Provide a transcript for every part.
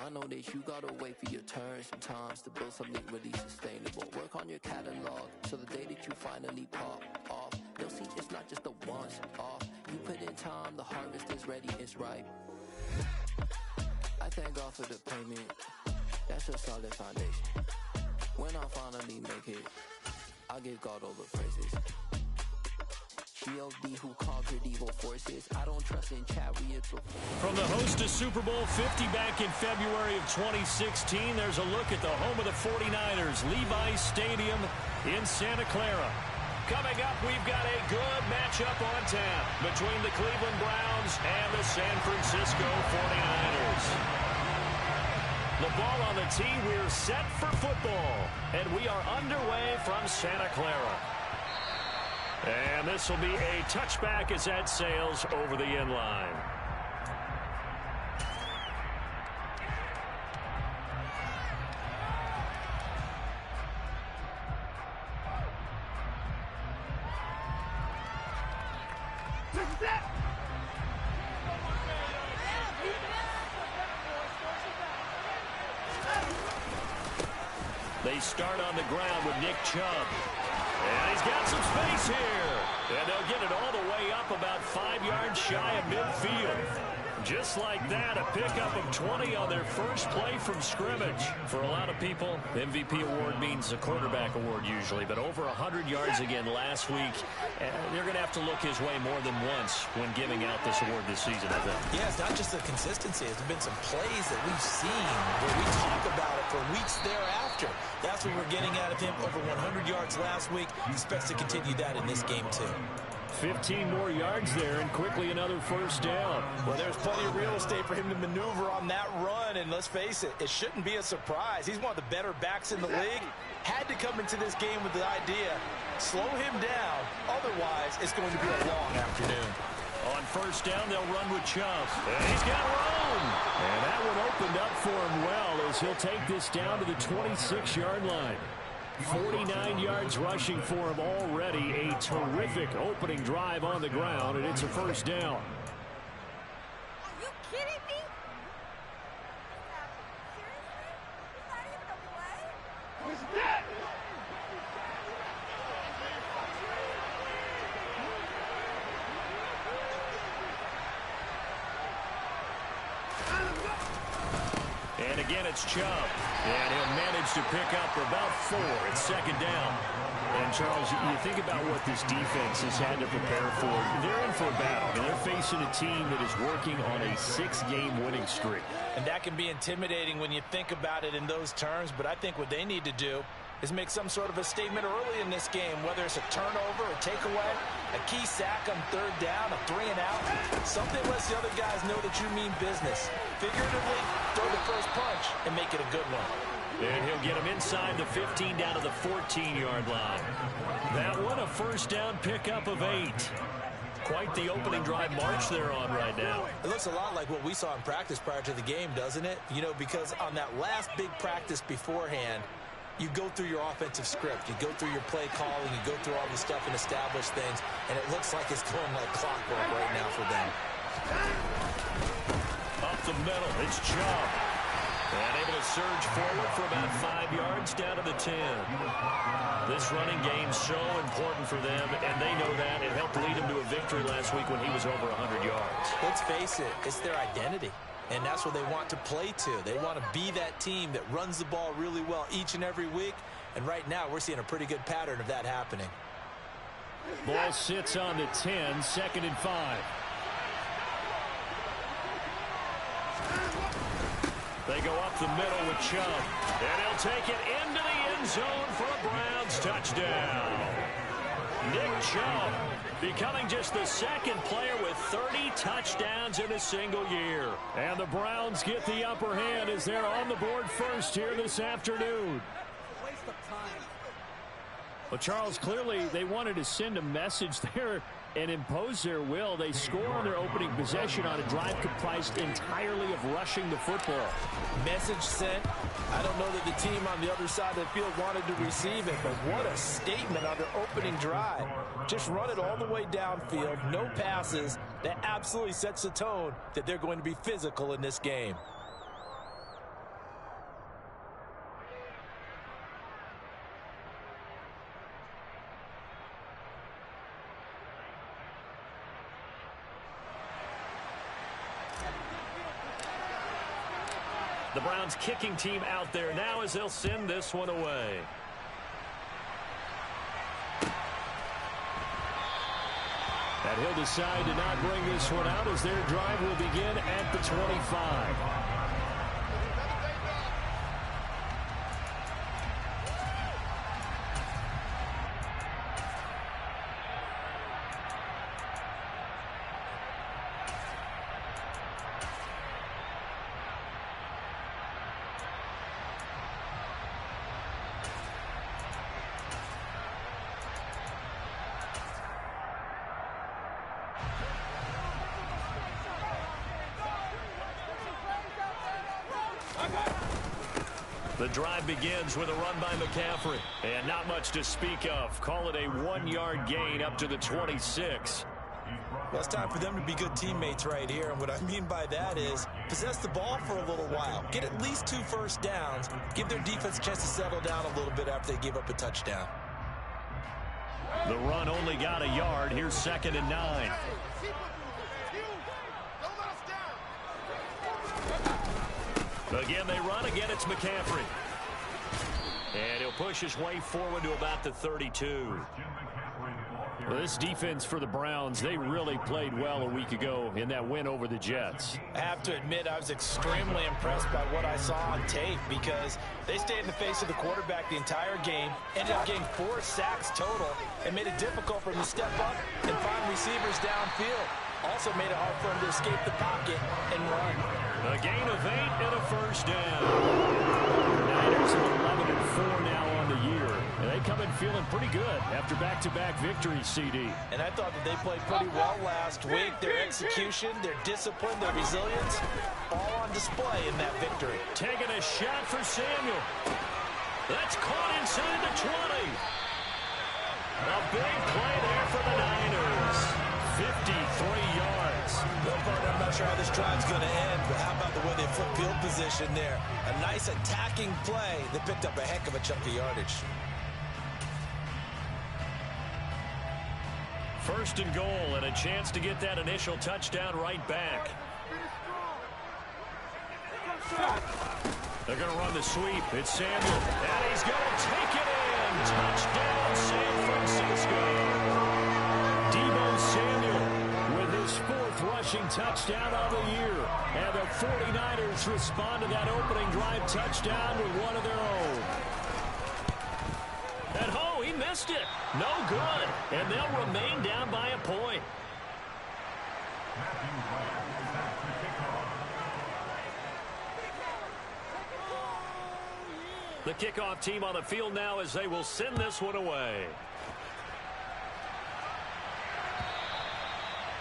I know that you gotta wait for your turn sometimes to build something really sustainable. Work on your catalog so the day that you finally pop off, they'll see it's not just a once off. You put in time, the harvest is ready, it's ripe. I thank God for the payment, that's a solid foundation. When I finally make it, I give God all the praises. G.O.D. who conquered evil forces. I don't trust in chariots. From the host to Super Bowl 50 back in February of 2016, there's a look at the home of the 49ers, Levi's Stadium in Santa Clara. Coming up, we've got a good matchup on tap between the Cleveland Browns and the San Francisco 49ers. The ball on the tee, we're set for football, and we are underway from Santa Clara. And this will be a touchback as that sails over the end line. They start on the ground with Nick Chubb. And he's got some space here. And they'll get it all the way up about 5 yards shy of midfield. Just like that, a pickup of 20 on their first play from scrimmage. For a lot of people, the MVP award means a quarterback award usually, but over 100 yards again last week. They're going to have to look his way more than once when giving out this award this season, I think. Yeah, it's not just the consistency. There's been some plays that we've seen where we talk about it for weeks thereafter. That's what we're getting out of him. Over 100 yards last week. He expects to continue that in this game, too. 15 more yards there, and quickly another first down. Well, there's plenty of real estate for him to maneuver on that run, and let's face it, it shouldn't be a surprise. He's one of the better backs in the league. Had to come into this game with the idea, slow him down, otherwise it's going to be a long afternoon. On first down, they'll run with Chubb. And he's got room. And that one opened up for him well as he'll take this down to the 26-yard line. 49 yards rushing for him already. A terrific opening drive on the ground, and it's a first down. Are you kidding me? Seriously? Is that even a play? Who's that? And again, it's Chubb. And he'll manage to pick up about 4 at second down. And, Charles, you think about what this defense has had to prepare for. They're in for a battle. And they're facing a team that is working on a 6-game winning streak. And that can be intimidating when you think about it in those terms. But I think what they need to do is make some sort of a statement early in this game, whether it's a turnover, a takeaway, a key sack on third down, a 3-and-out. Something lets the other guys know that you mean business. Figuratively, throw the first punch and make it a good one. And he'll get him inside the 15 down to the 14-yard line. That one, a first down pickup of 8. Quite the opening drive march they're on right now. It looks a lot like what we saw in practice prior to the game, doesn't it? You know, because on that last big practice beforehand, you go through your offensive script. You go through your play calling. You go through all the stuff and establish things. And it looks like it's going like clockwork right now for them. Up the middle, it's Chubb. And able to surge forward for about 5 yards down to the 10. This running game so important for them, and they know that. It helped lead them to a victory last week when he was over 100 yards. Let's face it, it's their identity. And that's what they want to play to. They want to be that team that runs the ball really well each and every week. And right now, we're seeing a pretty good pattern of that happening. Ball sits on the 10, second and 5. They go up the middle with Chubb. And he'll take it into the end zone for a Browns touchdown. Nick Chubb becoming just the second player with 30 touchdowns in a single year. And the Browns get the upper hand as they're on the board first here this afternoon. Waste of time. Well, Charles, clearly they wanted to send a message there and impose their will. They score on their opening possession on a drive comprised entirely of rushing the football. Message sent. I don't know that the team on the other side of the field wanted to receive it, but what a statement on their opening drive. Just run it all the way downfield, no passes. That absolutely sets the tone that they're going to be physical in this game. The Browns kicking team out there now as they'll send this one away. And he'll decide to not bring this one out as their drive will begin at the 25. The drive begins with a run by McCaffrey. And not much to speak of. Call it a 1-yard gain up to the 26. Well, it's time for them to be good teammates right here. And what I mean by that is possess the ball for a little while. Get at least 2 first downs. Give their defense a chance to settle down a little bit after they give up a touchdown. The run only got a yard. Here's 2nd and 9. Again, they run. Again, it's McCaffrey. And he'll push his way forward to about the 32. Well, this defense for the Browns, they really played well a week ago in that win over the Jets. I have to admit, I was extremely impressed by what I saw on tape because they stayed in the face of the quarterback the entire game, ended up getting 4 sacks total, and made it difficult for him to step up and find receivers downfield. Also made it hard for him to escape the pocket and run. A gain of 8 and a first down. Niners are 11-4 now on the year. And they come in feeling pretty good after back-to-back victories, CD. And I thought that they played pretty well last week. Their execution, their discipline, their resilience, all on display in that victory. Taking a shot for Samuel. That's caught inside the 20. A big play there for the Niners. 53 yards. Well, partner, I'm not sure how this drive's going to end, but how about the way they flip field position there? A nice attacking play that picked up a heck of a chunk of yardage. 1st and goal and a chance to get that initial touchdown right back. They're going to run the sweep. It's Samuel. And he's going to take it in. Touchdown, San Francisco. Deebo Samuel with his 4th rushing touchdown of the year. And the 49ers respond to that opening drive touchdown with one of their own. And oh, he missed it. No good. And they'll remain down by a point. The kickoff team on the field now as they will send this one away.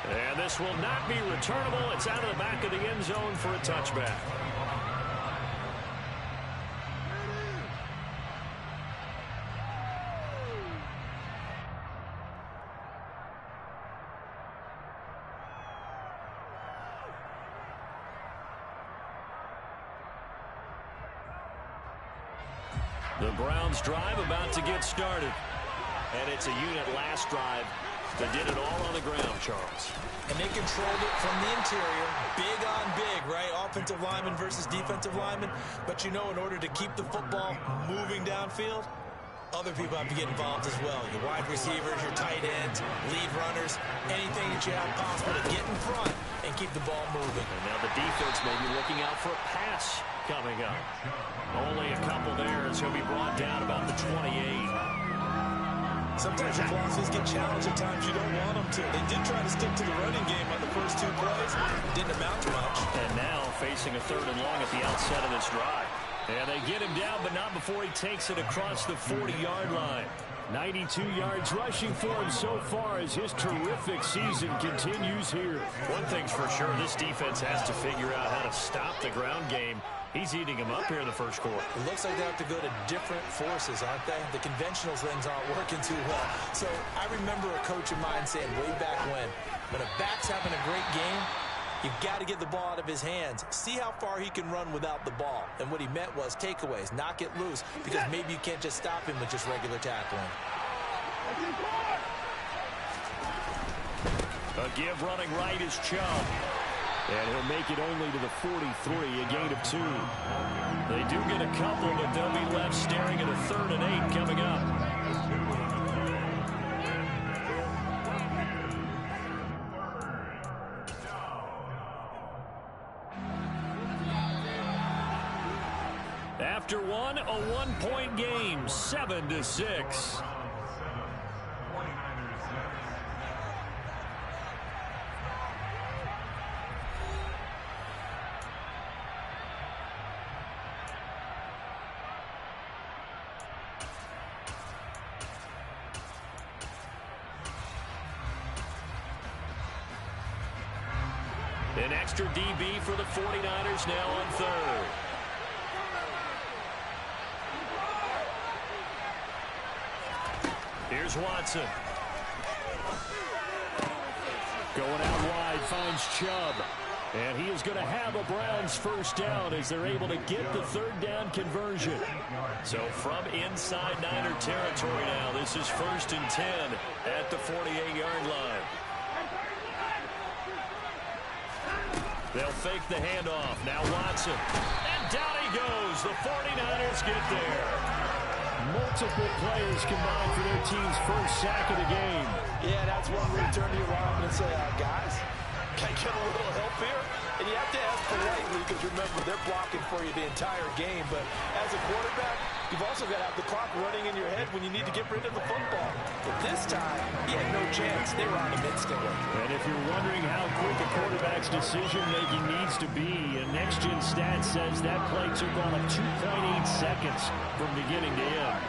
And this will not be returnable. It's out of the back of the end zone for a touchback. The Browns drive about to get started. And it's a unit last drive that did it all on the ground, Charles. And they controlled it from the interior. Big on big, right? Offensive lineman versus defensive lineman. But you know, in order to keep the football moving downfield, other people have to get involved as well. Your wide receivers, your tight ends, lead runners, anything that you have possible to get in front and keep the ball moving. And now the defense may be looking out for a pass coming up. Only a couple there as he'll be brought down about the 28. Sometimes your philosophies get challenged at times you don't want them to. They did try to stick to the running game on the first 2 plays. Didn't amount to much. And now facing a 3rd and long at the outset of this drive. And they get him down, but not before he takes it across the 40-yard line. 92 yards rushing for him so far as his terrific season continues here. One thing's for sure, this defense has to figure out how to stop the ground game. He's eating them up here in the first quarter. It looks like they have to go to different forces, aren't they? The conventional things aren't working too well. So I remember a coach of mine saying way back when a back's having a great game, you've got to get the ball out of his hands. See how far he can run without the ball. And what he meant was takeaways, knock it loose, because maybe you can't just stop him with just regular tackling. A give running right is Chubb. And he'll make it only to the 43, a gain of 2. They do get a couple, but they'll be left staring at a 3rd and 8 coming up. After one, a 1-point game, 7-6. An extra DB for the 49ers now on 3rd. Here's Watson. Going out wide, finds Chubb. And he is going to have a Browns first down as they're able to get the 3rd down conversion. So from inside Niner territory now, this is 1st and 10 at the 48-yard line. They'll fake the handoff. Now Watson. And down he goes. The 49ers get there. Multiple players combined for their team's first sack of the game. Yeah, that's one where you turn to your lineman and say, guys, can I get a little help here? And you have to ask politely because, remember, they're blocking for you the entire game. But as a quarterback, you've also got to have the clock running in your head when you need to get rid of the football. But this time, he had no chance. They were on him instantly. And if you're wondering how quick a quarterback's decision-making needs to be, a next-gen stat says that play took on 2.8 seconds from beginning to end.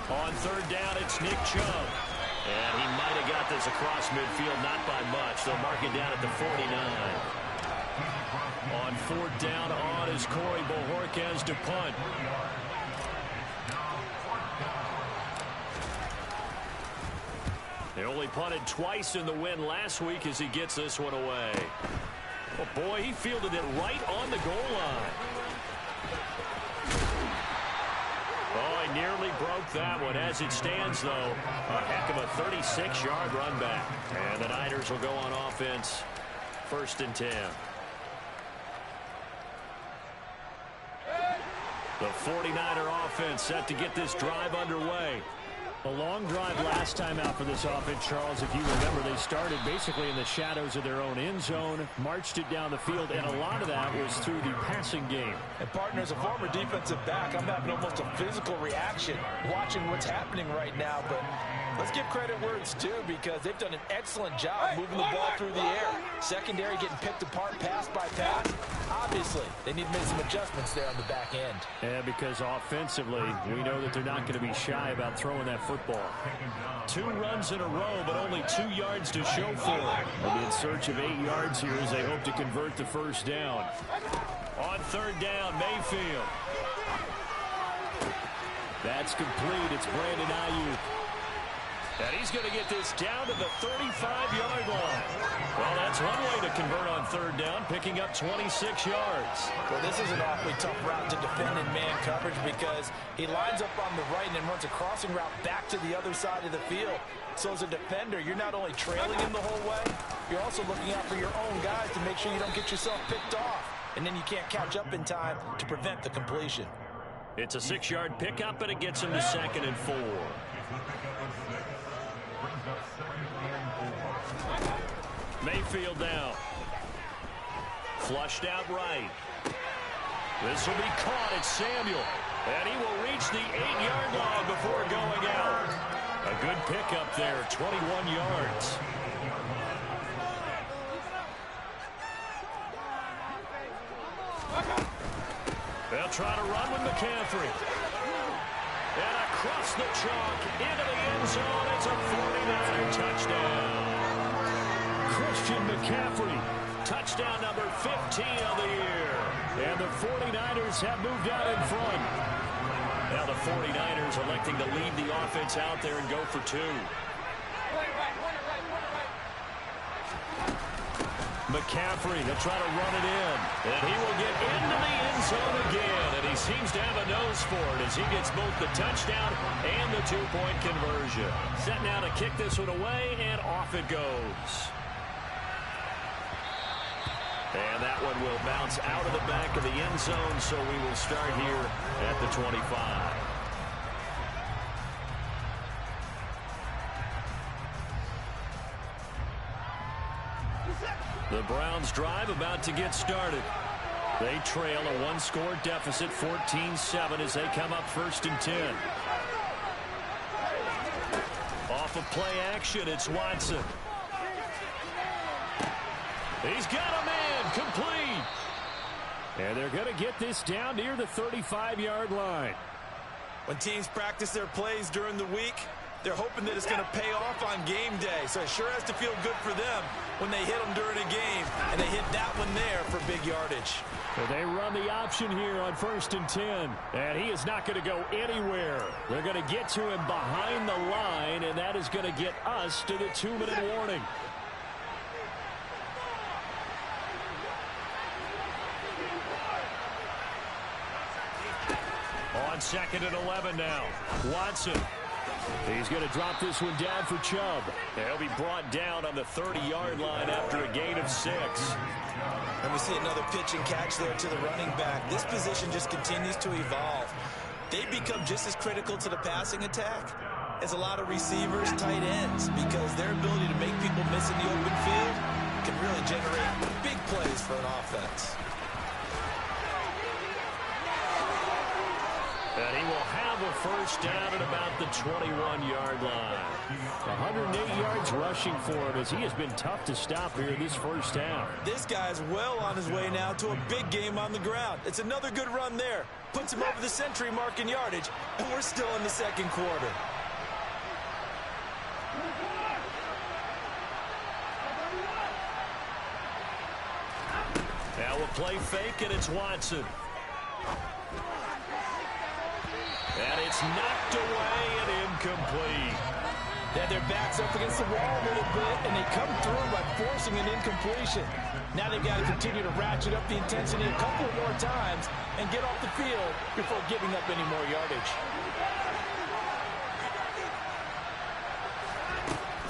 On 3rd down, it's Nick Chubb. And he might have got this across midfield, not by much. They'll mark it down at the 49. On 4th down, on is Corey Bojorquez to punt. They only punted twice in the win last week as he gets this one away. Oh boy, he fielded it right on the goal line. Oh, he nearly broke that one. As it stands, though, a heck of a 36-yard run back. And the Niners will go on offense, 1st and 10. The 49er offense set to get this drive underway. A long drive last time out for this offense, Charles. If you remember, they started basically in the shadows of their own end zone, marched it down the field, and a lot of that was through the passing game. And, partner, as a former defensive back, I'm having almost a physical reaction watching what's happening right now. But let's give credit where it's due because they've done an excellent job moving the ball through the air. Secondary getting picked apart pass by pass. Obviously, they need to make some adjustments there on the back end. Yeah, because offensively, we know that they're not going to be shy about throwing that football. 2 runs in a row, but only 2 yards to show for it. They'll be in search of 8 yards here as they hope to convert the first down. On 3rd down, Mayfield. That's complete. It's Brandon Ayuk. And he's going to get this down to the 35-yard line. Well, that's one way to convert on 3rd down, picking up 26 yards. Well, this is an awfully tough route to defend in man coverage because he lines up on the right and then runs a crossing route back to the other side of the field. So as a defender, you're not only trailing him the whole way, you're also looking out for your own guys to make sure you don't get yourself picked off. And then you can't catch up in time to prevent the completion. It's a 6-yard pickup, and it gets him to 2nd and 4. Mayfield now. Flushed out right. This will be caught. It's Samuel. And he will reach the 8-yard line before going out. A good pickup there, 21 yards. They'll try to run with McCaffrey. And across the chalk, into the end zone. It's a 49er touchdown. Christian McCaffrey, touchdown number 15 of the year. And the 49ers have moved out in front. Now the 49ers electing to lead the offense out there and go for 2. McCaffrey, they'll try to run it in. And he will get into the end zone again. And he seems to have a nose for it as he gets both the touchdown and the two-point conversion. Set now to kick this one away, and off it goes. And that one will bounce out of the back of the end zone, so we will start here at the 25. The Browns drive about to get started. They trail a one-score deficit, 14-7, as they come up 1st and 10. Off of play action, it's Watson. He's got a man, complete. And they're going to get this down near the 35-yard line. When teams practice their plays during the week, they're hoping that it's going to pay off on game day. So it sure has to feel good for them when they hit them during a game. And they hit that one there for big yardage. So they run the option here on 1st and 10. And he is not going to go anywhere. They're going to get to him behind the line, and that is going to get us to the 2-minute warning. On 2nd and 11 now. Watson. He's going to drop this one down for Chubb. He'll be brought down on the 30-yard line after a gain of 6. And we see another pitch and catch there to the running back. This position just continues to evolve. They become just as critical to the passing attack as a lot of receivers, tight ends, because their ability to make people miss in the open field can really generate big plays for an offense. And he will have a first down at about the 21-yard line. 108 yards rushing for him as he has been tough to stop here in this first half. This guy's well on his way now to a big game on the ground. It's another good run there. Puts him over the century mark in yardage, and we're still in the second quarter. Now we'll play fake, and it's Watson. And it's knocked away and incomplete. They had their backs up against the wall a little bit, and they come through by forcing an incompletion. Now they've got to continue to ratchet up the intensity a couple more times and get off the field before giving up any more yardage.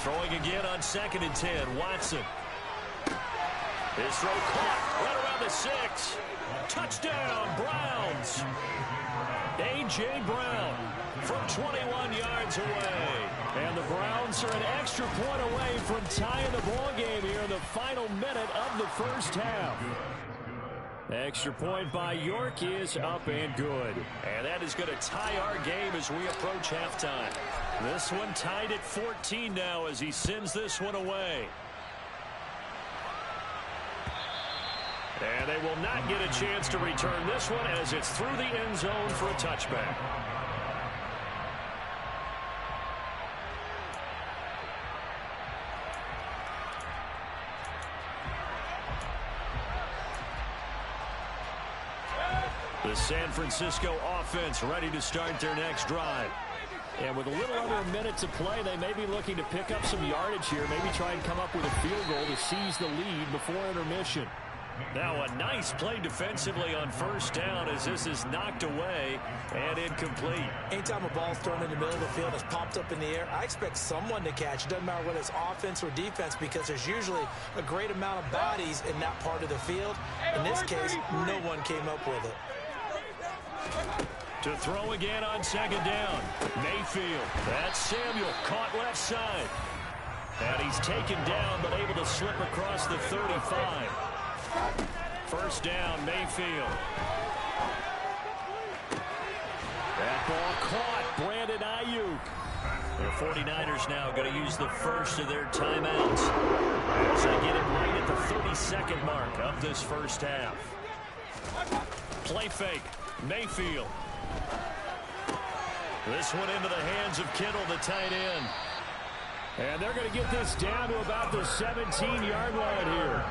Throwing again on 2nd and 10. Watson. His throw caught right around the 6. Touchdown, Browns. A.J. Brown from 21 yards away. And the Browns are an extra point away from tying the ball game here in the final minute of the first half. Extra point by York is up and good. And that is going to tie our game as we approach halftime. This one tied at 14 now as he sends this one away. And they will not get a chance to return this one as it's through the end zone for a touchback. The San Francisco offense ready to start their next drive. And with a little under a minute to play, they may be looking to pick up some yardage here, maybe try and come up with a field goal to seize the lead before intermission. Now a nice play defensively on first down as this is knocked away and incomplete. Anytime a ball's thrown in the middle of the field, it's popped up in the air, I expect someone to catch. It doesn't matter whether it's offense or defense because there's usually a great amount of bodies in that part of the field. In this case, no one came up with it. To throw again on 2nd down. Mayfield. That's Samuel caught left side. And he's taken down but able to slip across the 35. First down, Mayfield. That ball caught. Brandon Ayuk. The 49ers now going to use the first of their timeouts as they get it right at the 32nd mark of this first half. Play fake. Mayfield. This one into the hands of Kittle, the tight end. And they're going to get this down to about the 17-yard line here.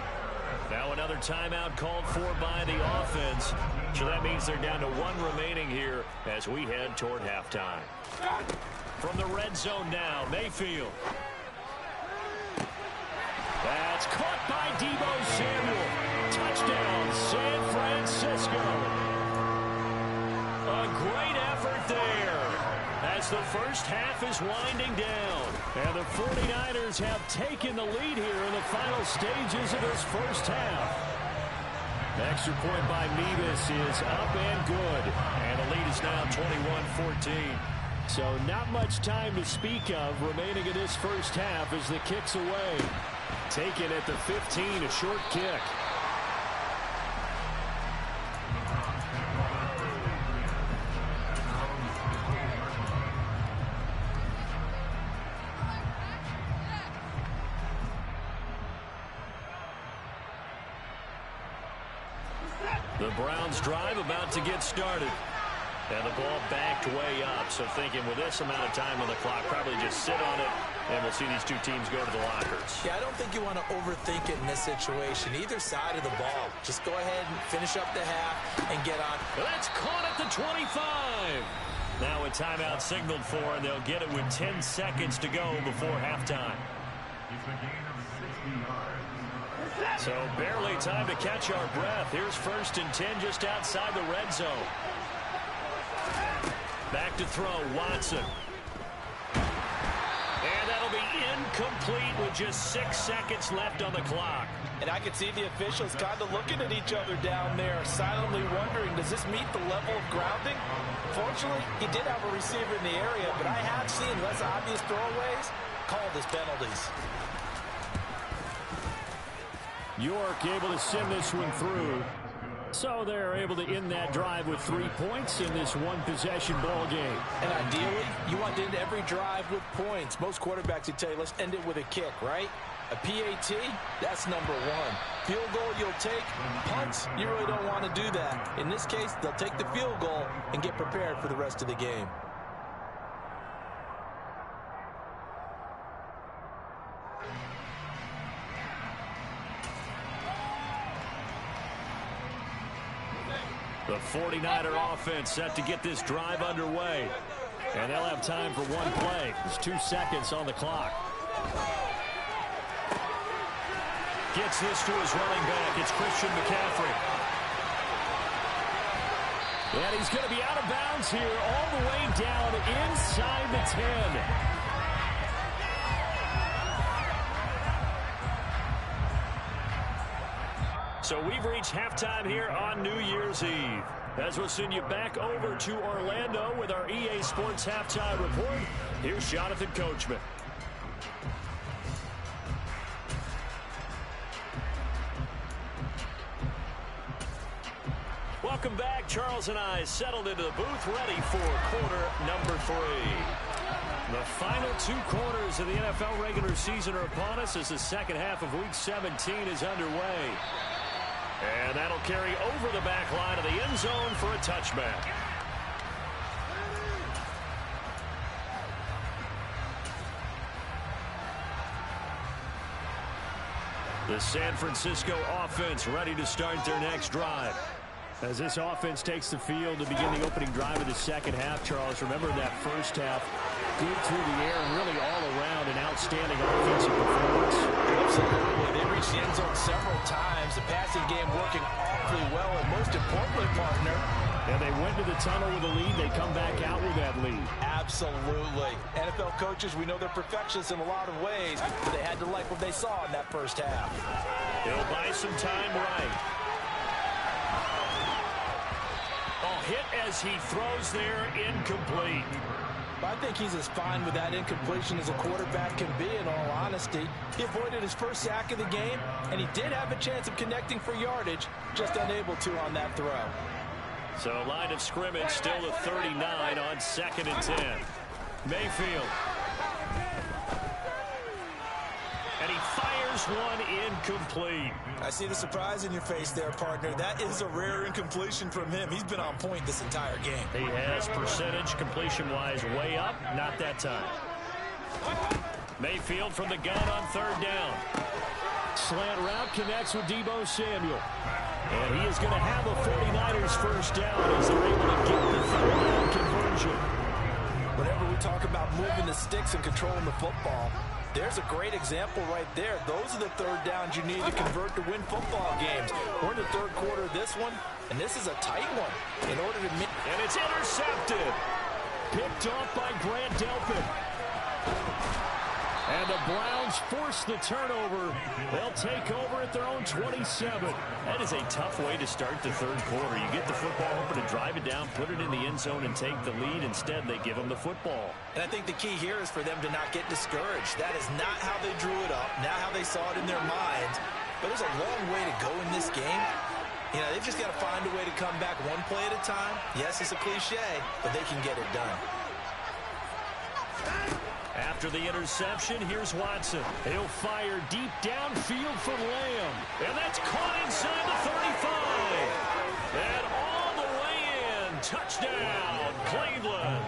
Now another timeout called for by the offense. So that means they're down to one remaining here as we head toward halftime. From the red zone now, Mayfield. That's caught by Deebo Samuel. Touchdown, San Francisco. A great effort there as the first half is winding down. And the 49ers have taken the lead here in the final stages of this first half. Extra point by Mevis is up and good. And the lead is now 21-14. So not much time to speak of remaining in this first half as the kick's away. Taken at the 15, a short kick. The Browns drive about to get started. And the ball backed way up. So thinking with this amount of time on the clock, probably just sit on it, and we'll see these two teams go to the lockers. Yeah, I don't think you want to overthink it in this situation. Either side of the ball. Just go ahead and finish up the half and get on. That's caught at the 25. Now a timeout signaled for, and they'll get it with 10 seconds to go before halftime. So barely time to catch our breath. Here's 1st and 10 just outside the red zone. Back to throw, Watson. And that'll be incomplete with just 6 seconds left on the clock. And I can see the officials kind of looking at each other down there, silently wondering, does this meet the level of grounding? Fortunately, he did have a receiver in the area, but I have seen less obvious throwaways called as penalties. York able to send this one through. So they're able to end that drive with 3 points in this one-possession ball game. And ideally, you want to end every drive with points. Most quarterbacks would tell you, let's end it with a kick, right? A PAT, that's #1. Field goal you'll take. Punts, you really don't want to do that. In this case, they'll take the field goal and get prepared for the rest of the game. The 49er offense set to get this drive underway. And they'll have time for one play. There's 2 seconds on the clock. Gets this to his running back. It's Christian McCaffrey. And he's going to be out of bounds here all the way down inside the 10. So we've reached halftime here on New Year's Eve. As we'll send you back over to Orlando with our EA Sports Halftime Report, here's Jonathan Coachman. Welcome back. Charles and I settled into the booth, ready for quarter number 3. The final 2 quarters of the NFL regular season are upon us as the second half of Week 17 is underway. And that'll carry over the back line of the end zone for a touchback. The San Francisco offense ready to start their next drive. As this offense takes the field to begin the opening drive of the second half, Charles, remember that first half, good through the air and really all around an outstanding offensive performance. Absolutely. They reached the end zone several times. The passing game working awfully well, and most importantly, partner, and they went to the tunnel with a lead. They come back out with that lead. Absolutely. NFL coaches, we know they're perfectionists in a lot of ways, but they had to like what they saw in that first half. They'll buy some time right. Hit as he throws there, incomplete. I think he's as fine with that incompletion as a quarterback can be, in all honesty. He avoided his first sack of the game, and he did have a chance of connecting for yardage, just unable to on that throw. So line of scrimmage still to 39 on 2nd and 10. Mayfield. And he fires one incomplete. I see the surprise in your face there, partner. That is a rare incompletion from him. He's been on point this entire game. He has percentage completion-wise way up. Not that time. Mayfield from the gun on 3rd down. Slant route connects with Deebo Samuel. And he is going to have a 49ers first down as they're able to get the 3rd down conversion. Whenever we talk about moving the sticks and controlling the football, There's a great example right there. Those are the third downs you need to convert to win football games. We're in the third quarter of this one, and this is a tight one. In order to and it's intercepted. Picked off by Grant Delpit. And the Browns force the turnover. They'll take over at their own 27. That is a tough way to start the third quarter. You get the football, hoping to drive it down, put it in the end zone, and take the lead. Instead, they give them the football. And I think the key here is for them to not get discouraged. That is not how they drew it up, not how they saw it in their minds. But there's a long way to go in this game. You know, they've just got to find a way to come back one play at a time. Yes, it's a cliche, but they can get it done. After the interception, here's Watson. He'll fire deep downfield for Lamb. And that's caught inside the 35. And all the way in. Touchdown, Cleveland.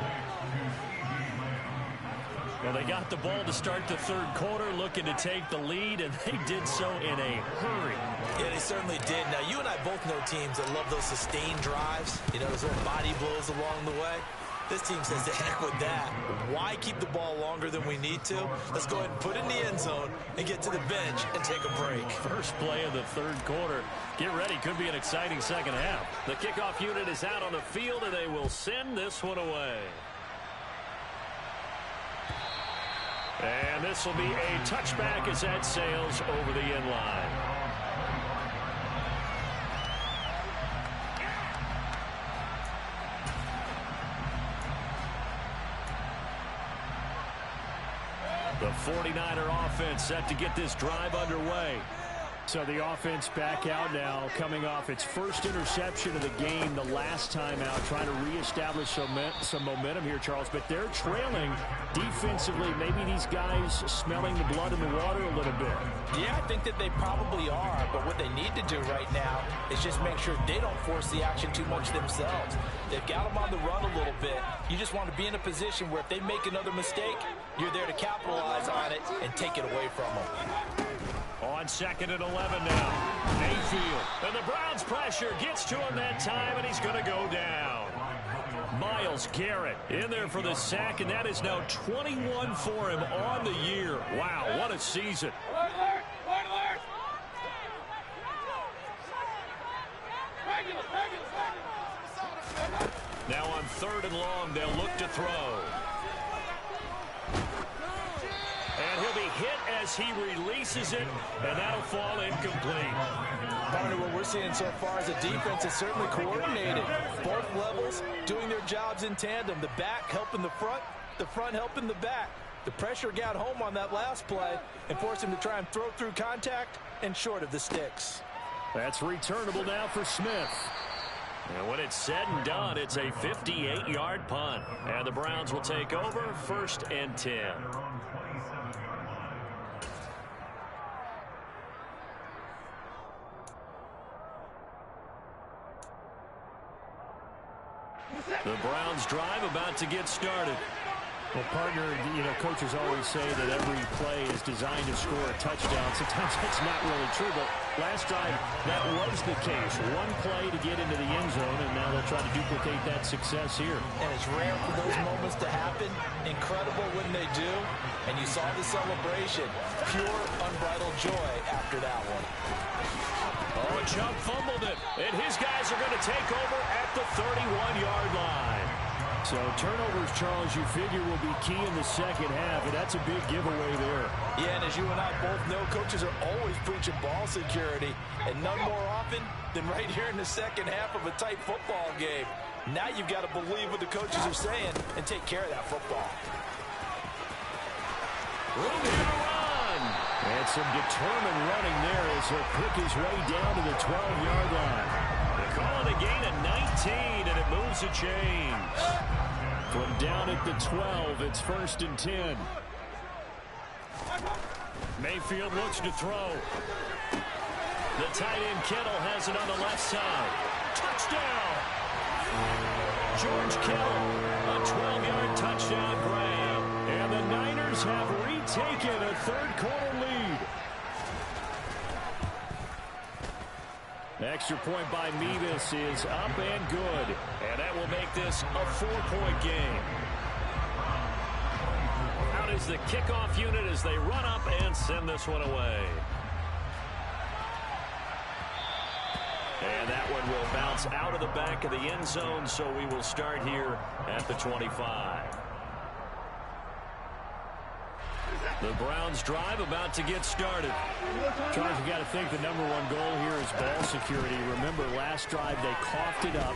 Well, they got the ball to start the third quarter, looking to take the lead, and they did so in a hurry. Yeah, they certainly did. Now, you and I both know teams that love those sustained drives. You know, those little body blows along the way. This team says, the heck with that. Why keep the ball longer than we need to? Let's go ahead and put it in the end zone and get to the bench and take a break. First play of the third quarter. Get ready. Could be an exciting second half. The kickoff unit is out on the field, and they will send this one away. And this will be a touchback as that sails over the end line. The 49er offense set to get this drive underway. So the offense back out now, coming off its first interception of the game the last time out, trying to reestablish some momentum here, Charles. But they're trailing defensively. Maybe these guys smelling the blood in the water a little bit. Yeah, I think that they probably are. But what they need to do right now is just make sure they don't force the action too much themselves. They've got them on the run a little bit. You just want to be in a position where if they make another mistake, you're there to capitalize on it and take it away from them. On 2nd and 11 now. Mayfield. And the Browns pressure gets to him that time, and he's going to go down. Myles Garrett in there for the sack, and that is now 21 for him on the year. Wow, what a season. Now on 3rd and long, they'll look to throw. And he'll be hit as he releases it, and that'll fall incomplete. Partner, what we're seeing so far as a defense is certainly coordinated. Both levels doing their jobs in tandem. The back helping the front helping the back. The pressure got home on that last play and forced him to try and throw through contact and short of the sticks. That's returnable now for Smith. And when it's said and done, it's a 58-yard punt. And the Browns will take over 1st and 10. The Browns drive about to get started. Well, partner, you know, coaches always say that every play is designed to score a touchdown. Sometimes that's not really true, but last drive, that was the case. One play to get into the end zone, and now they'll try to duplicate that success here. And it's rare for those moments to happen. Incredible when they do. And you saw the celebration. Pure, unbridled joy after that one. Oh, Chubb fumbled it. And his guys are going to take over at the 31-yard line. So turnovers, Charles, you figure will be key in the second half, and that's a big giveaway there. Yeah, and as you and I both know, coaches are always preaching ball security, and none more often than right here in the second half of a tight football game. Now you've got to believe what the coaches are saying and take care of that football. Room here to run. And some determined running there as he'll pick his way down to the 12-yard line. They call it a gain of 19, and it moves the chains. From down at the 12, it's 1st and 10. Mayfield looks to throw. The tight end Kittle has it on the left side. Touchdown! George Kittle, a 12-yard touchdown grab. And the Niners have retaken a third-quarter lead. Extra point by Mevis is up and good. And that will make this a 4-point game. Out is the kickoff unit as they run up and send this one away. And that one will bounce out of the back of the end zone, so we will start here at the 25. The Browns drive about to get started. Charles, you got to think the number one goal here is ball security. Remember, last drive they coughed it up,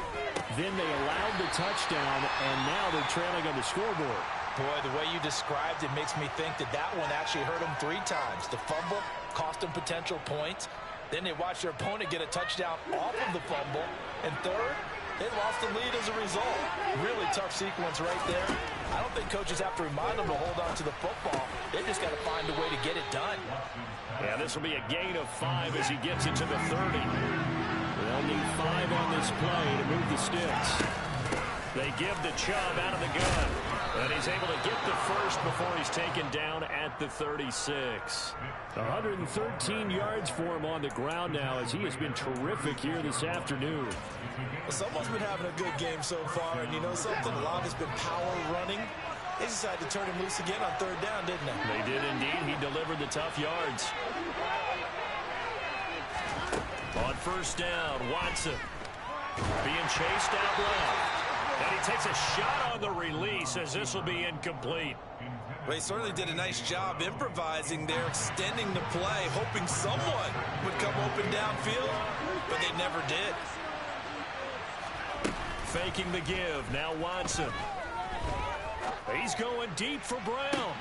then they allowed the touchdown, and now they're trailing on the scoreboard. Boy, the way you described it makes me think that that one actually hurt them 3 times. The fumble cost them potential points. Then they watched their opponent get a touchdown off of the fumble. And third, they lost the lead as a result. Really tough sequence right there. I don't think coaches have to remind them to hold on to the football. They just got to find a way to get it done. Yeah, this will be a gain of 5 as he gets it to the 30. They'll need 5 on this play to move the sticks. They give the Chubb out of the gun. And he's able to get the first before he's taken down at the 36. 113 yards for him on the ground now as he has been terrific here this afternoon. Well, someone's been having a good game so far, and you know something? A lot has been power running. They decided to turn him loose again on 3rd down, didn't they? They did indeed. He delivered the tough yards. On 1st down, Watson being chased out left. And he takes a shot on the release as this will be incomplete. Well, he certainly did a nice job improvising there, extending the play, hoping someone would come open downfield, but they never did. Faking the give. Now Watson. He's going deep for Brown.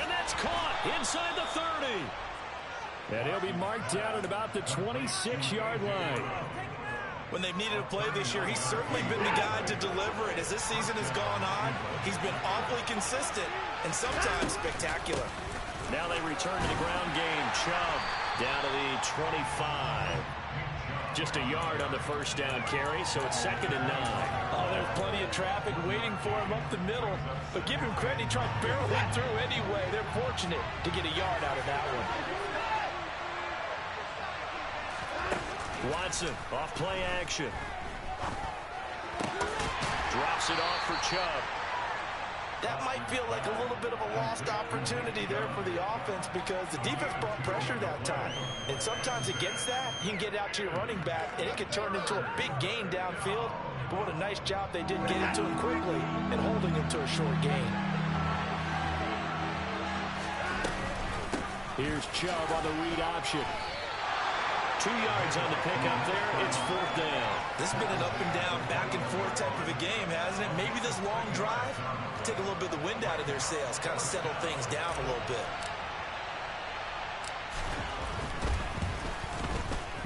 And that's caught inside the 30. And he'll be marked down at about the 26-yard line. When they've needed a play this year, he's certainly been the guy to deliver it. As this season has gone on, he's been awfully consistent and sometimes spectacular. Now they return to the ground game. Chubb down to the 25. Just a yard on the 1st down carry, so it's 2nd and 9. Oh, there's plenty of traffic waiting for him up the middle. But give him credit, he tried barreling through anyway. They're fortunate to get a yard out of that one. Watson off play action. Drops it off for Chubb. That might feel like a little bit of a lost opportunity there for the offense because the defense brought pressure that time. And sometimes against that, you can get out to your running back, and it can turn into a big gain downfield. But what a nice job they did getting to him quickly and holding him to a short gain. Here's Chubb on the read option. 2 yards on the pickup there. It's 4th down. This has been an up and down, back and forth type of a game, hasn't it? Maybe this long drive, take a little bit of the wind out of their sails, kind of settle things down a little bit.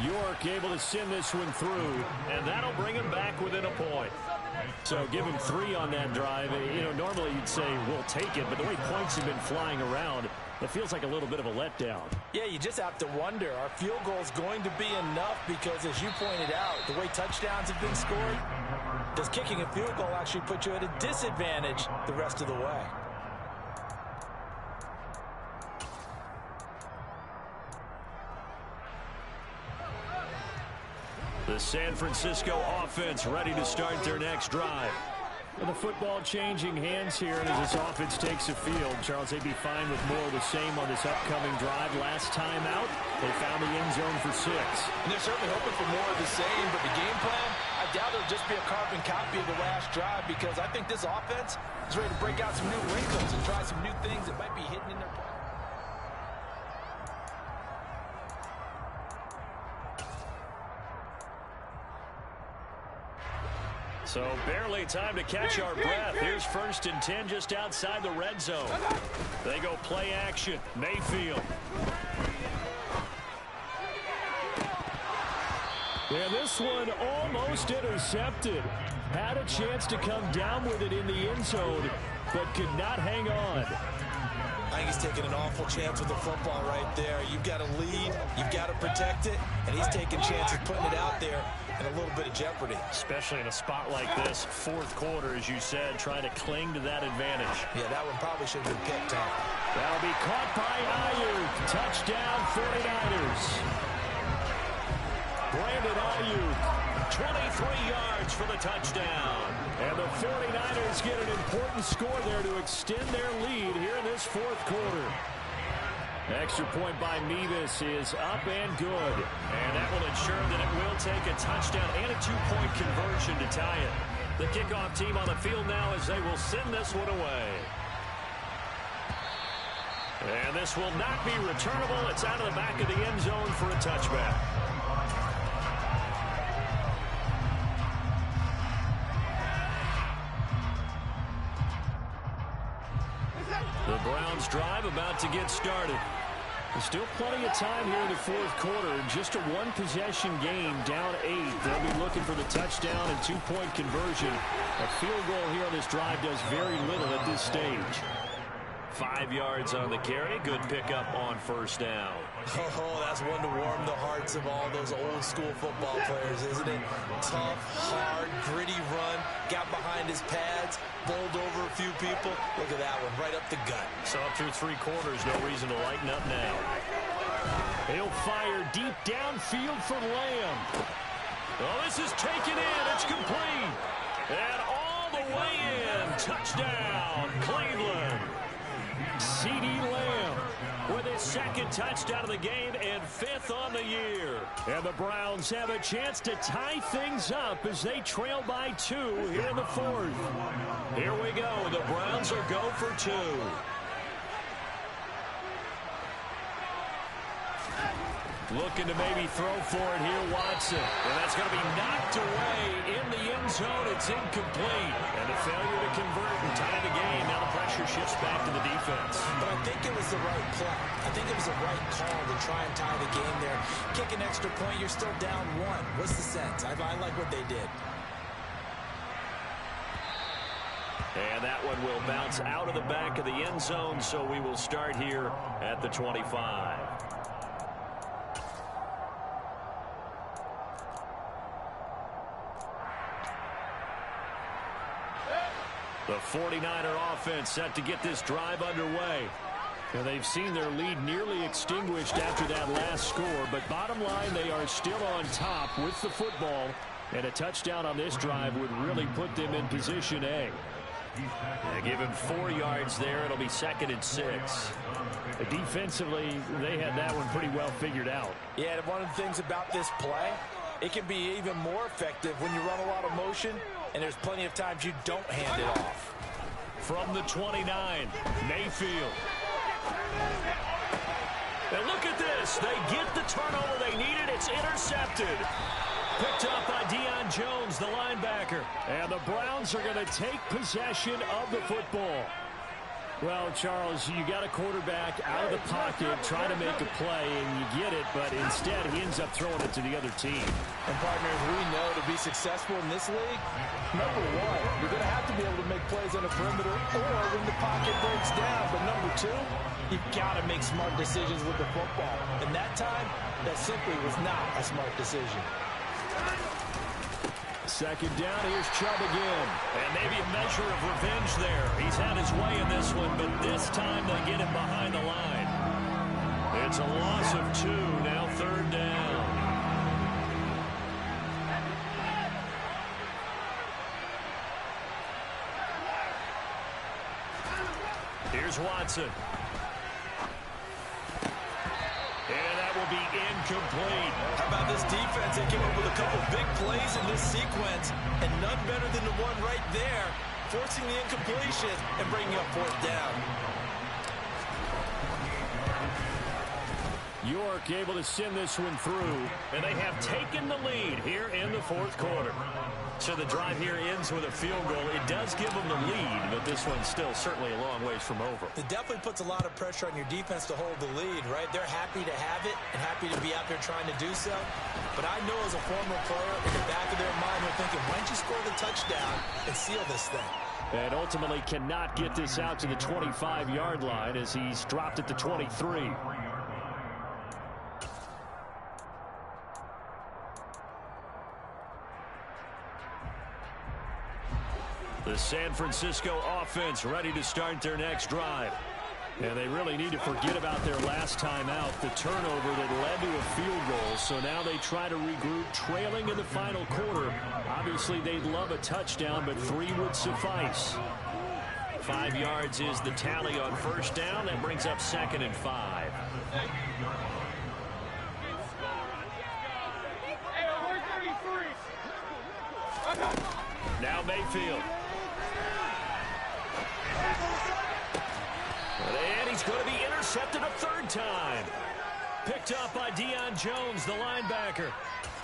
York able to send this one through, and that'll bring him back within a point. So give him 3 on that drive. You know, normally you'd say we'll take it, but the way points have been flying around, it feels like a little bit of a letdown. Yeah, you just have to wonder, are field goals going to be enough? Because as you pointed out, the way touchdowns have been scored, does kicking a field goal actually put you at a disadvantage the rest of the way? The San Francisco offense ready to start their next drive. Well, the football changing hands here, and as this offense takes the field, Charles, they'd be fine with more of the same on this upcoming drive. Last time out, they found the end zone for 6. And they're certainly hoping for more of the same, but the game plan, I doubt it'll just be a carbon copy of the last drive because I think this offense is ready to break out some new wrinkles and try some new things that might be hidden in their play. So barely time to catch our breath. Here's 1st and 10 just outside the red zone. They go play action. Mayfield. And this one almost intercepted. Had a chance to come down with it in the end zone, but could not hang on. I think he's taking an awful chance with the football right there. You've got to lead, you've got to protect it, and he's taking chances putting it out there in a little bit of jeopardy. Especially in a spot like this, 4th quarter, as you said, trying to cling to that advantage. Yeah, that one probably should have been picked up. That'll be caught by Ayuk. Touchdown 49ers. Brandon Ayuk 23 yards for the touchdown. And the 49ers get an important score there to extend their lead here in this fourth quarter. Extra point by Mevis is up and good. And that will ensure that it will take a touchdown and a 2-point conversion to tie it. The kickoff team on the field now as they will send this one away. And this will not be returnable. It's out of the back of the end zone for a touchback. The Browns drive about to get started. There's still plenty of time here in the fourth quarter. Just a one-possession game, down 8. They'll be looking for the touchdown and 2-point conversion. A field goal here on this drive does very little at this stage. 5 yards on the carry. Good pickup on first down. Oh, that's one to warm the hearts of all those old school football players, isn't it? Tough, hard, gritty run. Got behind his pads, bowled over a few people. Look at that one, right up the gut. So up through 3 quarters, no reason to lighten up now. He'll fire deep downfield for Lamb. Oh, this is taken in. It's complete. And all the way in. Touchdown, Cleveland. CeeDee Lamb with his second touchdown of the game and 5th on the year. And the Browns have a chance to tie things up as they trail by 2 here in the fourth. Here we go. The Browns will go for 2. Looking to maybe throw for it here, Watson. And that's going to be knocked away in the end zone. It's incomplete. And a failure to convert and tie the game. Now the pressure shifts back to the defense. But I think it was the right play. I think it was the right call to try and tie the game there. Kick an extra point, you're still down 1. What's the sense? I like what they did. And that one will bounce out of the back of the end zone, so we will start here at the 25. The 49er offense set to get this drive underway. And they've seen their lead nearly extinguished after that last score, but bottom line, they are still on top with the football, and a touchdown on this drive would really put them in position A. Give him 4 yards there. It'll be 2nd and 6. Defensively, they had that one pretty well figured out. Yeah, and one of the things about this play, it can be even more effective when you run a lot of motion, and there's plenty of times you don't hand it off. From the 29, Mayfield. And look at this. They get the turnover they needed. It's intercepted. Picked up by Deion Jones, the linebacker. And the Browns are going to take possession of the football. Well, Charles, you got a quarterback out of the pocket trying to make a play, and you get it, but instead he ends up throwing it to the other team. And, partners, we know to be successful in this league, number 1, you're going to have to be able to make plays on the perimeter or when the pocket breaks down. But number 2, you've got to make smart decisions with the football. And that time, that simply was not a smart decision. Second down, here's Chubb again. And maybe a measure of revenge there. He's had his way in this one, but this time they get him behind the line. It's a loss of 2, now 3rd down. Here's Watson. And that will be incomplete. How about this defense? They came up with a couple big plays in this sequence, and none better than the one right there, forcing the incompletion and bringing up 4th down. York able to send this one through, and they have taken the lead here in the 4th quarter. So the drive here ends with a field goal. It does give them the lead, but this one's still certainly a long ways from over. It definitely puts a lot of pressure on your defense to hold the lead, right? They're happy to have it and happy to be out there trying to do so. But I know as a former player, in the back of their mind, they're thinking, why don't you score the touchdown and seal this thing? And ultimately cannot get this out to the 25-yard line as he's dropped at the 23. The San Francisco offense ready to start their next drive. And they really need to forget about their last time out, the turnover that led to a field goal. So now they try to regroup, trailing in the final quarter. Obviously, they'd love a touchdown, but 3 would suffice. 5 yards is the tally on first down. That brings up 2nd and 5. Now Mayfield. And he's going to be intercepted a 3rd time. Picked up by Deion Jones, the linebacker.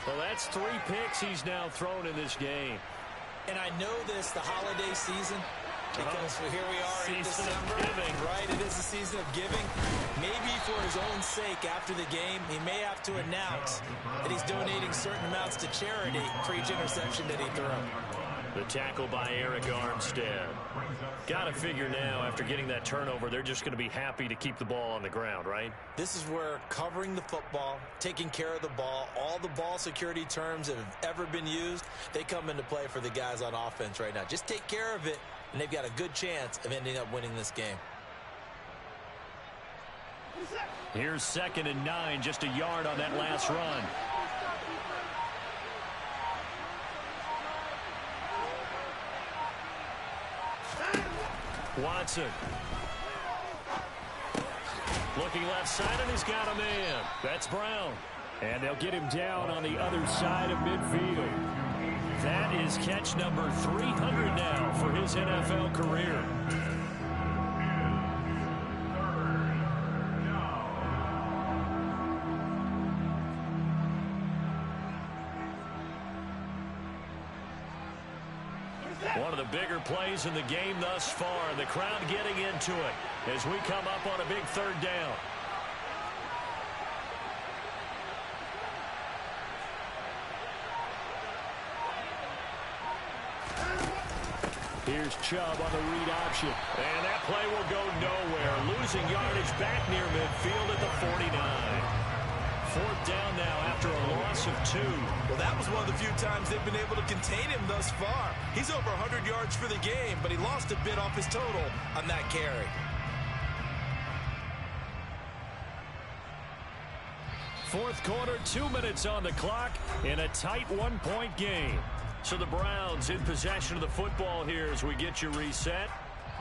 Well, that's 3 picks he's now thrown in this game. And I know this, the holiday season, because here we are in December, right? It is the season of giving. Maybe for his own sake, after the game, he may have to announce that he's donating certain amounts to charity for each interception that he threw. The tackle by Eric Armstead. Got to figure now, after getting that turnover, they're just going to be happy to keep the ball on the ground, right? This is where covering the football, taking care of the ball, all the ball security terms that have ever been used, they come into play for the guys on offense right now. Just take care of it, and they've got a good chance of ending up winning this game. Here's 2nd and 9, just a yard on that last run. Watson. Looking left side, and he's got a man. That's Brown. And they'll get him down on the other side of midfield. That is catch number 300 now for his NFL career. One of the bigger plays in the game thus far. The crowd getting into it as we come up on a big 3rd down. Here's Chubb on the read option. And that play will go nowhere. Losing yardage back near midfield at the 49. 4th down now after a loss of 2. Well, that was one of the few times they've been able to contain him thus far. He's over 100 yards for the game, but he lost a bit off his total on that carry. 4th quarter, 2 minutes on the clock in a tight 1-point game. So the Browns in possession of the football here as we get you reset.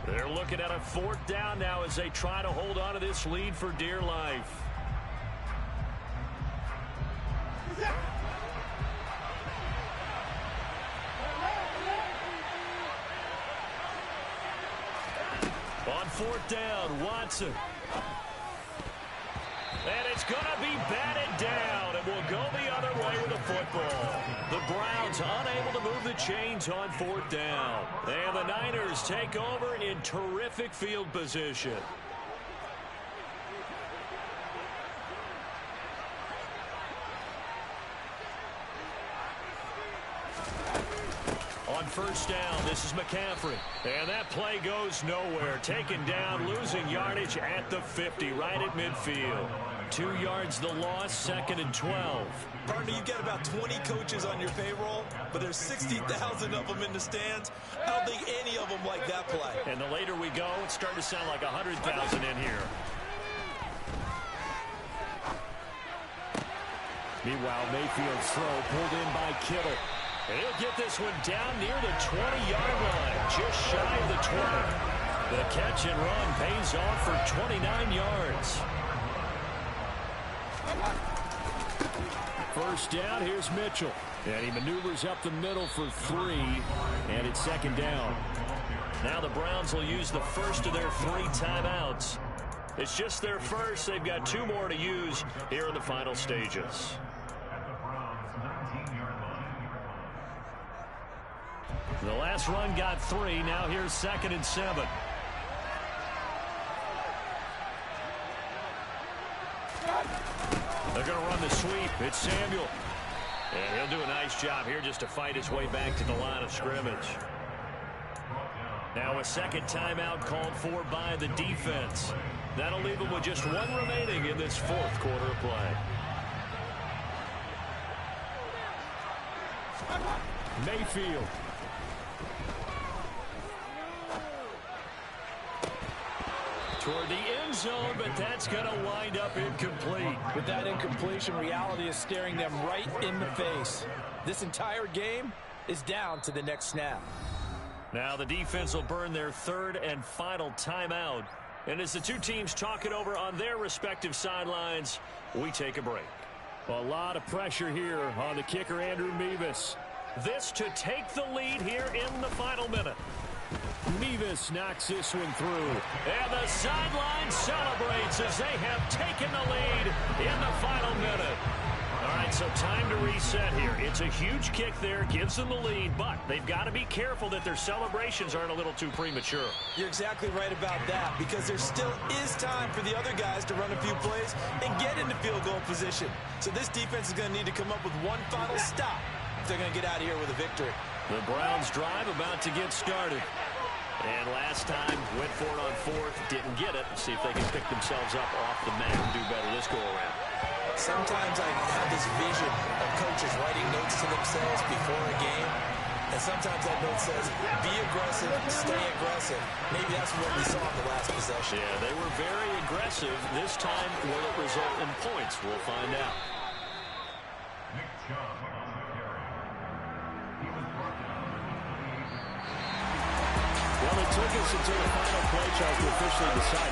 They're looking at a 4th down now as they try to hold on to this lead for dear life. On 4th down, Watson. And it's going to be batted down, and will go the other way with the football. The Browns unable to move the chains on 4th down. And the Niners take over in terrific field position. On 1st down, this is McCaffrey. And that play goes nowhere. Taken down, losing yardage at the 50, right at midfield. 2 yards the loss, 2nd and 12. Partner, you've got about 20 coaches on your payroll, but there's 60,000 of them in the stands. I don't think any of them like that play. And the later we go, it's starting to sound like 100,000 in here. Meanwhile, Mayfield's throw pulled in by Kittle. And he'll get this one down near the 20-yard line, just shy of the 20. The catch and run pays off for 29 yards. 1st down, here's Mitchell. And he maneuvers up the middle for 3, and it's 2nd down. Now the Browns will use the first of their 3 timeouts. It's just their first. They've got 2 more to use here in the final stages. The last run got 3. Now here's 2nd and 7. They're going to run the sweep. It's Samuel. And he'll do a nice job here just to fight his way back to the line of scrimmage. Now a 2nd timeout called for by the defense. That'll leave them with just 1 remaining in this 4th quarter of play. Mayfield. toward the end zone, but that's going to wind up incomplete. With that incompletion, reality is staring them right in the face. This entire game is down to the next snap. Now the defense will burn their third and final timeout. And as the two teams talk it over on their respective sidelines, we take a break. A lot of pressure here on the kicker, Andrew Mevis. This to take the lead here in the final minute. Mevis knocks this one through. And the sideline celebrates as they have taken the lead in the final minute. All right, so time to reset here. It's a huge kick there, gives them the lead, but they've got to be careful that their celebrations aren't a little too premature. You're exactly right about that, because there still is time for the other guys to run a few plays and get into field goal position. So this defense is going to need to come up with one final stop if they're going to get out of here with a victory. The Browns drive about to get started. And last time, went for it on fourth, didn't get it. See if they can pick themselves up off the mat and do better this go-around. Sometimes I have this vision of coaches writing notes to themselves before a game. And sometimes that note says, be aggressive, stay aggressive. Maybe that's what we saw in the last possession. Yeah, they were very aggressive. This time, will it result in points? We'll find out. Well, it took us until the final play, Charles, to officially decide.